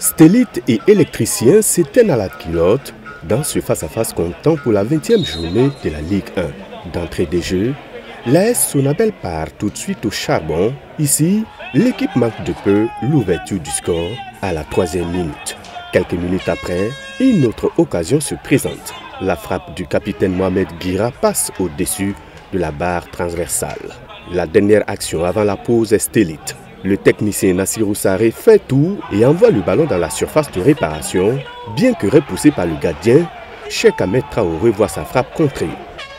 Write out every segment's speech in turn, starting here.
Stélite et électriciens s'éteignent à la culotte dans ce face-à-face comptant pour la 20e journée de la Ligue 1. D'entrée des jeux, l'AS Sonabel part tout de suite au charbon. Ici, l'équipe manque de peu l'ouverture du score à la 3e minute. Quelques minutes après, une autre occasion se présente. La frappe du capitaine Mohamed Guira passe au-dessus de la barre transversale. La dernière action avant la pause est Stélite. Le technicien Nassirou Saré fait tout et envoie le ballon dans la surface de réparation. Bien que repoussé par le gardien, Cheikh Ahmed Traoré voit sa frappe contrée.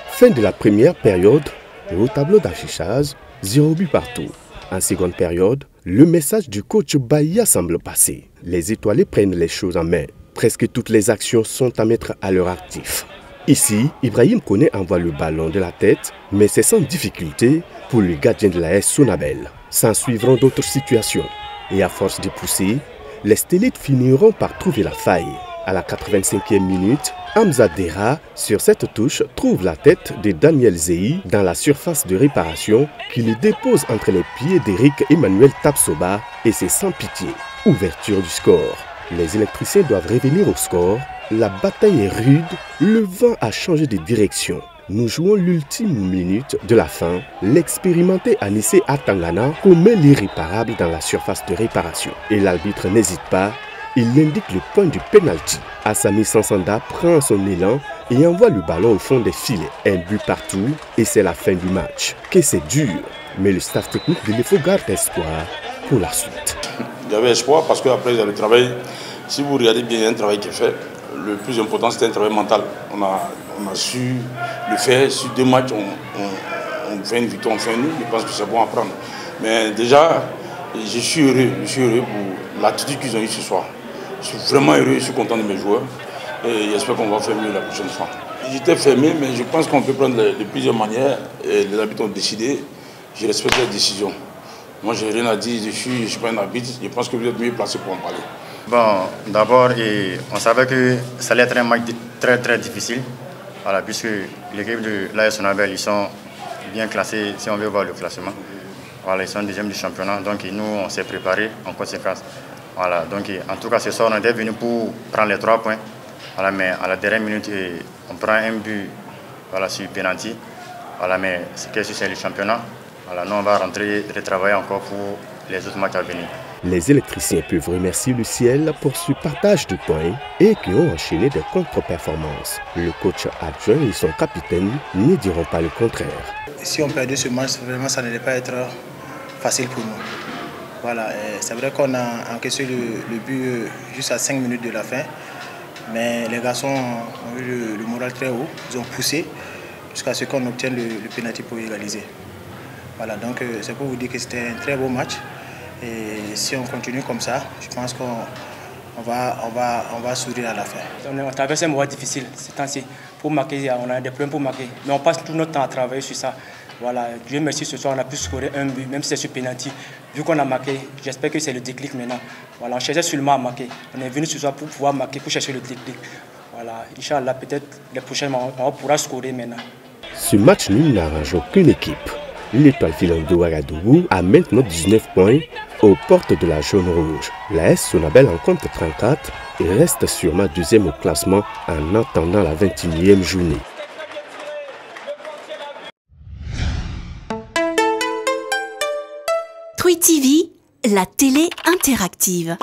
Fin de la première période, et au tableau d'affichage, 0 but partout. En seconde période, le message du coach Bahia semble passer. Les étoilés prennent les choses en main. Presque toutes les actions sont à mettre à leur actif. Ici, Ibrahim Koné envoie le ballon de la tête, mais c'est sans difficulté pour le gardien de l'AS Sonabel. S'en suivront d'autres situations. Et à force de pousser, les Stélites finiront par trouver la faille. À la 85e minute, Hamza Dera, sur cette touche, trouve la tête de Daniel Zeyi dans la surface de réparation qui le dépose entre les pieds d'Eric Emmanuel Tapsoba et c'est sans pitié. Ouverture du score. Les électriciens doivent revenir au score. La bataille est rude, le vent a changé de direction. Nous jouons l'ultime minute de la fin. L'expérimenté Anissé Atangana commet l'irréparable dans la surface de réparation. Et l'arbitre n'hésite pas, il indique le point du penalty. Assami Sansanda prend son élan et envoie le ballon au fond des filets. Un but partout et c'est la fin du match. Que c'est dur, mais le staff technique de l'EFO garde espoir pour la suite. J'avais espoir parce qu'après le travail, si vous regardez bien, il y a un travail qui est fait. Le plus important, c'était un travail mental. On a su le faire. Sur 2 matchs, on fait une victoire, on fait une nulle. Je pense que c'est bon à prendre. Mais déjà, je suis heureux pour l'attitude qu'ils ont eue ce soir. Je suis vraiment heureux, je suis content de mes joueurs. Et j'espère qu'on va faire mieux la prochaine fois. J'étais fermé, mais je pense qu'on peut prendre de plusieurs manières. Et les arbitres ont décidé. Je respecte les décisions. Moi, je n'ai rien à dire, je ne suis pas un arbitre. Je pense que vous êtes mieux placé pour en parler. Bon, d'abord, on savait que ça allait être un match très difficile. Voilà, puisque l'équipe de l'AS Sonabel, ils sont bien classés, si on veut voir le classement. Voilà, ils sont 2e du championnat, donc nous, on s'est préparé en conséquence. Voilà, donc en tout cas, ce soir, on était venu pour prendre les 3 points. Voilà, mais à la dernière minute, on prend un but voilà, sur penalty. Voilà, mais c'est le championnat. Voilà, nous, on va rentrer et travailler encore pour les autres matchs à venir. Les électriciens peuvent remercier le ciel pour ce partage de points et qui ont enchaîné des contre-performances. Le coach adjoint et son capitaine ne diront pas le contraire. Si on perdait ce match, vraiment, ça n'allait pas être facile pour nous. Voilà, c'est vrai qu'on a encaissé le but juste à 5 minutes de la fin, mais les garçons ont eu le moral très haut. Ils ont poussé jusqu'à ce qu'on obtienne le pénalty pour égaliser. Voilà, donc c'est pour vous dire que c'était un très beau match. Et si on continue comme ça, je pense qu'on va sourire à la fin. On traverse un moment difficile ces temps-ci. Pour marquer, on a des problèmes pour marquer. Mais on passe tout notre temps à travailler sur ça. Voilà, Dieu merci, ce soir on a pu scorer un but, même si c'est sur penalty. Vu qu'on a marqué, j'espère que c'est le déclic maintenant. Voilà, on cherchait seulement à marquer. On est venu ce soir pour pouvoir marquer, pour chercher le déclic. Voilà, Inch'Allah, peut-être les prochains on pourra scorer maintenant. Ce match nul n'arrange aucune équipe. L'étoile filante de Ouagadougou a maintenant 19 points aux portes de la jaune rouge. L'AS Sonabel en compte 34 et reste sûrement 2e au classement en attendant la 21e journée. Twi TV, la télé interactive.